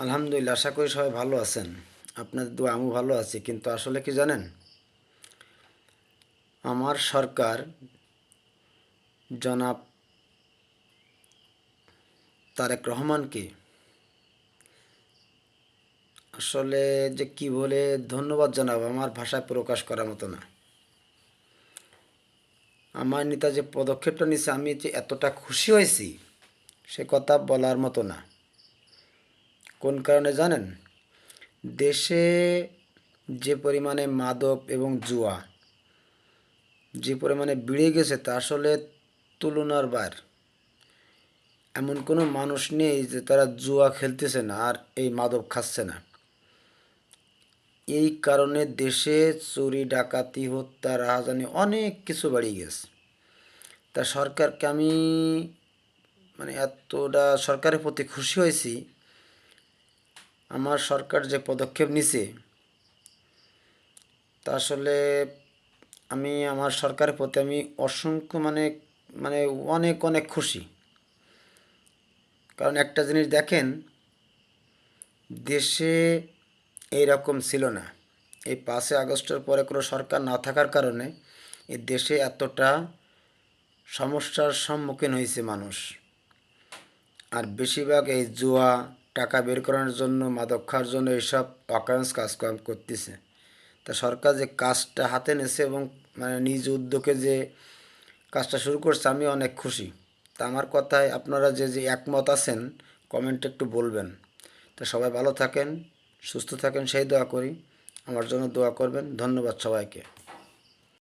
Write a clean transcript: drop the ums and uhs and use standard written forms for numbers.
আলহামদুলিল্লাহ, আশা করি সবাই ভালো আছেন। আপনাদের দোয়া আমিও ভালো আছি। কিন্তু আসলে কি জানেন, আমার সরকার জনাব তারেক রহমানকে আসলে যে কি বলে ধন্যবাদ জানাবো, আমার ভাষায় প্রকাশ করার মতো না। আমার নেতা যে পদক্ষেপটা নিছে, আমি যে এতটা খুশি হয়েছি সে কথা বলার মতো না। কোন কারণে জানেন? দেশে যে পরিমাণে মাদক এবং জুয়া যে পরিমাণে বেড়ে গেছে তা আসলে তুলনার বাইরে। এমন কোনো মানুষ নেই যে তারা জুয়া খেলতেছে না আর এই মাদক খাচ্ছে না। এই কারণে দেশে চুরি ডাকাতি হত্যা রাহাজানি অনেক কিছু বেড়ে গেছে। তা সরকারকে আমি এতটা সরকারের প্রতি খুশি হয়েছি। আমার সরকার যে পদক্ষেপ নিছে তা আসলে আমি আমার সরকারের প্রতি আমি অসংখ্য মানে অনেক অনেক খুশি। কারণ একটা জিনিস দেখেন, দেশে এইরকম ছিল না। এই 5ই আগস্টের পরে কোনো সরকার না থাকার কারণে এই দেশে এতটা সমস্যার সম্মুখীন হয়েছে মানুষ। আর বেশিরভাগ এই জুয়া, টাকা বের করার জন্য, মাদক খাওয়ার জন্য এইসব অকারেন্স কাজকর্ম করতেছে। তা সরকার যে কাজটা হাতে নিয়েছে এবং নিজ উদ্যোগে যে কাজটা শুরু করছে, আমি অনেক খুশি। তা আমার কথায় আপনারা যে যে একমত আছেন কমেন্টে একটু বলবেন। তা সবাই ভালো থাকেন, সুস্থ থাকেন, সেই দোয়া করি। আমার জন্য দোয়া করবেন। ধন্যবাদ সবাইকে।